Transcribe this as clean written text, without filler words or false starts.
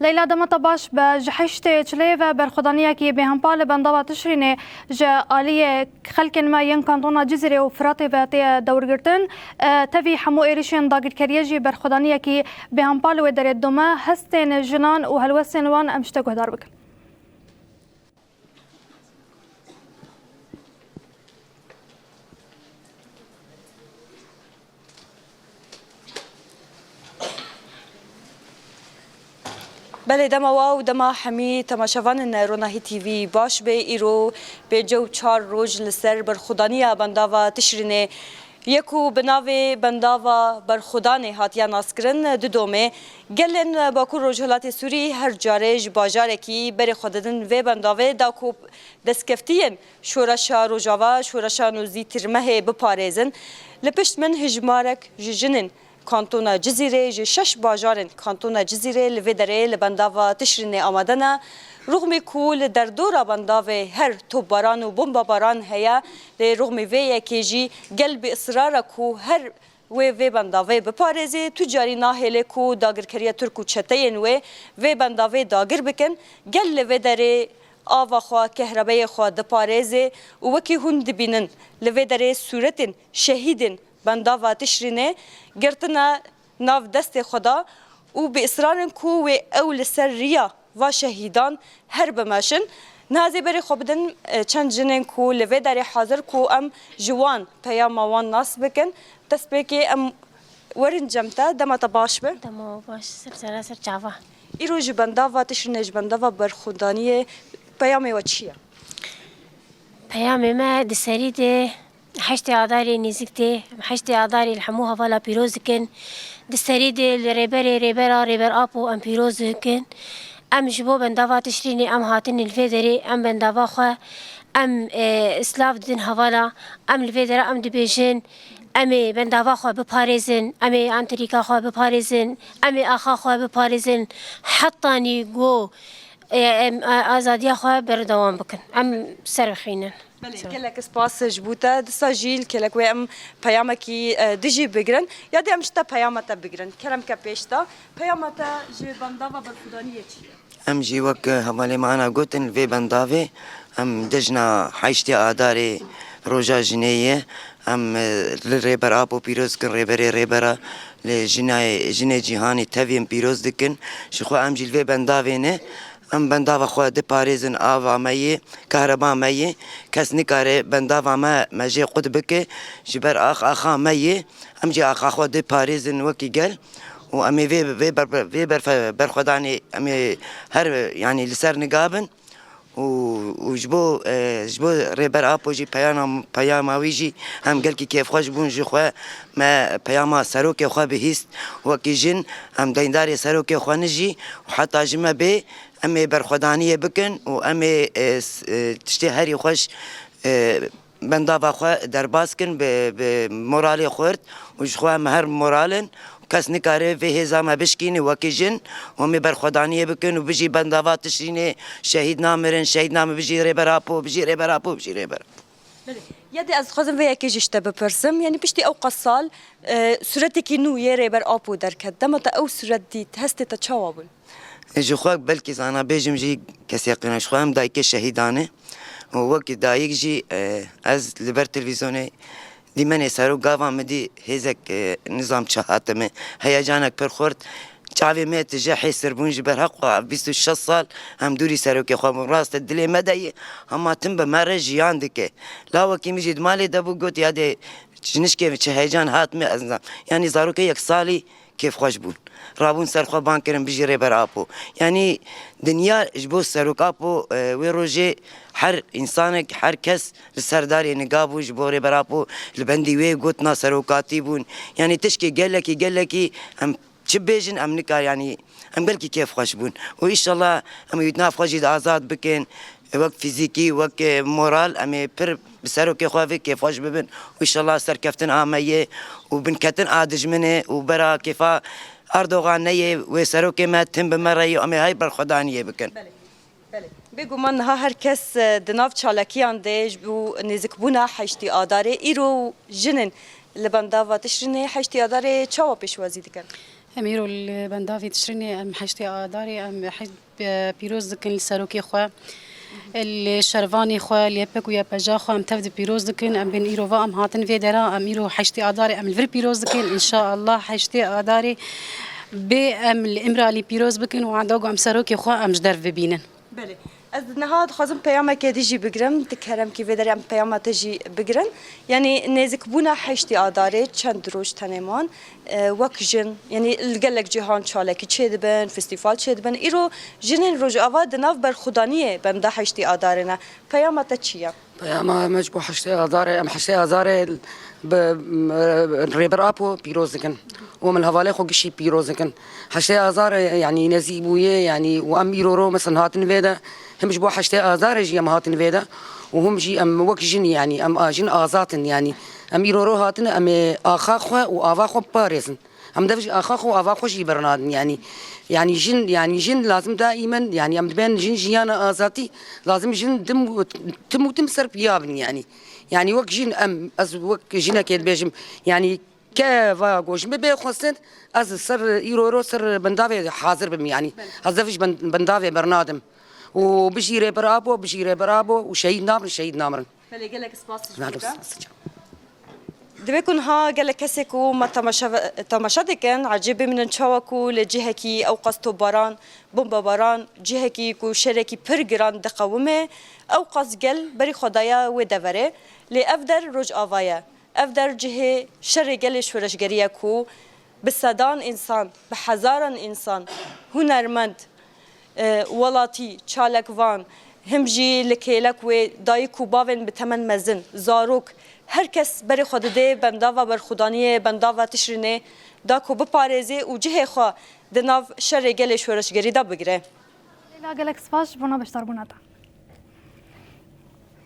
لیلا دمت باش به جحشت چلی و برخدانیه کی به همپال بنداوا تشرینه ج عالیه خلک ما ین کانتونا جزیره و فرات و تی دورگرتن تفی حمو ایریشن داگیر کریجی برخدانیه کی به همپال و در دوما هستن جنان و هلوسن وان امشته گهدار بکن. بله دما واو دما حمی تماشاوان روناهی تیوی باش به ایرو به جو 4 روز لسر برخدانی بنداوا تشرینه یکو بناوی بنداوا برخدانه هاتیا ناسکرن دومه گلن باکو روجهلات سوری هر جارج باجاره کی بر خوددن و بنداوه داکو دسکفتین شورشا روجاوا شورشا نوزی ترمه بپارێزن لپشت من هجمارک جنن کانتونا جزیره شش باجارن کانتونا جزیره لودره لبنداوا تشرینه آمدنه رغم کول در دورا بنداوه هر تو باران و بمب باران هیا رغم وی کیجی قلب اصرار کو هر و بنداوه بپارێزێ تجاری ناهله کو داگرکریه ترکو چتین و بنداوه داگر بکن گل لودره آوا خوا کهربای خوا دپارێزێ و وکی هون دبینن لودره صورتن شهیدن بنداوا تشرینه گرتنا ناو دست خدا و به اصرارن کو و اول سر ریا و شهیدان هر بماشن نازی بری خوبدن چند جنن کو لوی داری حاضر کو ام جوان پیام وان ناس بکن دست بکی ام ورن جمتا دمتا باش به دما باش سر جاوا ایرو جبنداوا تشرینه جبنداوا برخودانی پیام و چیه؟ پیام ما دسری ده حشت عداري نزكتي حشت عداري الحموها فلا بيروزكن دستريد ريبر ابو ام بيروزكن ام جبو بندافا تشريني ام هاتن الفيدري ام بندافا خو ام اسلاف دين هوالا ام الفيدرا ام دبيجن امي بندافا خو بباريزن امي انتريكا خو بباريزن امي اخا خو بباريزن حطاني جو ازاديا خو بردوام بكن ام سرخينن كلك سباس جبوتا دساجيل كلك وام بيامكي دجي بگرن يا دي امشتا بيامتا بگرن كرم كبيشتا بيامتا جي بنداوا برخدانيه چي ام جي وك حوالي معنا قوتن في بنداوي ام دجنا حيشتي آداري روجا جنيه ام للريبر ابو بيروز كن ريبرا لجناي جهاني تفيم بيروز دكن شخو ام جي في بنداوي نه ام بنداوا خو د پاریزن آوا مایی کهربا مایی کس نکاره بنداوا ما مجی قد بکه جبر آخا مایی ام جی آخا خو د پاریزن وکی گل و امی وی برخدانی امی هر يعني لسر نقابن وجبو ريبر ابو جي بياما ويجي هم قال كيف خوش بون جي خو ما بياما سروكي خو بهيست وكي جن هم دينداري سروكي خو نجي وحتى جما بي امي برخدانيه بكن وامي تشتي هري خوش بندافا خو درباسكن بمورالي خورت وجخوا مهر مورالن کس نکاره و هزام بشکینی وکیجن و می برخدانیه بکن و بجی بنداوات تشینه شهید نامرن شهید نام بجی ربراپو بجی ربراپو بجی ربر. یادی از خودم و یکی جشته بپرسم یعنی پشتی او قصال صورتی که نو یه ربر آپو در کدام تا او صورت دید هستی تا چوابون. جو خواک بلکه زانا بیجم جی کسی قناش خواهم دایک شهیدانه و وقت دایک جی از لبر تلویزیونه دی من سرو گاوام مدی هزک نظام چهاتمه هیجانک پر خورد چاوی میت جه سربونج برحق و 26 سال هم دوری سرو که خوام راست دلی مدعی هم تم به مره جیان دکه لا وکی میجید مالی دبو گوت یاده جنش که چه هیجان هات می از یعنی زارو که یک سالی كيف خوش بون رابون سر خو بانكرن بيجي ريبر ابو يعني دنيا جبو سروك ابو ويروجي هر انسانك هر كس السرداري نقابو جبو ريبر ابو البندي وي قوتنا سروكاتي بون يعني تشكي قال لك هم تشبيجن ام نكا يعني ام قال كيف خوش بون وان شاء الله ام يتناف خوجي ازاد بكين وقت فيزيكي وقت مورال امي بر بسرو كي خوافي كيف خوش ببن وان شاء الله سر كفتن اميه وبنكتن ادج منه وبرا كيفا اردوغان نيه وسرو كي ما تم بمري امي هاي برخدانيه بكن بله بگو من ها هر کس دناف چالکیان دیج بو نزکبونا حشتی آداره ایرو جنن لبنداوا تشرینه حشتی آداره چاوا پیشوازی دکن اميرو البندافي تشريني ام حشتي اداري ام حد بيروز دكن الساروكي خو الشرفاني خو اليبك ويا بجا خو ام تفد بيروز دكن ام بن ايروفا ام هاتن فيدرا اميرو حشتي اداري ام الفر بيروز دكن ان شاء الله حشتي اداري ام الامراه اللي بيروز بكن وعندوق ام ساروكي خو ام جدر ببينن بله از نهاد خازم پیام که دیجی بگرم دکرم که ودارم پیام تجی بگرن یعنی نزک بونا حشتی آداره چند روز تنمان وک جن یعنی الگلک جهان چالکی چه دبن فستیوال چه دبن ایرو جنین روز آوا دناف بر خدانیه بنده حشتی آداره نه پیام تا چیه؟ پیام مجبو حشتی آداره ام حشتی آداره ريبر ابو بيروزكن ومن الهوالي خو قشي بيروزكن حشتي ازار يعني نزيبويه يعني وام يرورو مثلا هاتن فيدا هم جبو حشتي ازار جي ام هاتن فيدا وهم جي ام وك جن يعني ام اجن ازاتن يعني ام يرورو هاتن ام اخاخو وافاخو باريزن ام دفج اخاخو وافاخو جي برنادن يعني جن لازم دائما يعني ام بين جن جيانا ازاتي لازم جن تم سر بيابن يعني وك جين ام از وك جينا كيد بيجم يعني كيفا قوش مبي خصن از سر يرورو سر بندافي حاضر بم يعني هزفش بندافي برنادم وبشيري برابو وشهيد نامرن بله گلک سپاس نعم دوی ها گل کسی کو ما تماشا دکن عجیب من چاوا کو لجهه کی او قصتو باران بمب باران جهه کی کو شرکی پر گران دقومه او قص گل بری خدایا و دوره لی افدر روج آوایا افدر جهه شر گل شورشگریه کو بصدان انسان بهزاران انسان هنرمند ولاتی چالکوان هم جی لکیلک و دای کوباون به تمن مزن زاروک هر کس بری خود ده بنداوا بر خدانیه بنداوا تشرینه دا کو بپارێزێ و cihê xwe di nav şerê gelê şoreşgerî da bigire. لا gelek spas bona beşdarbûna te.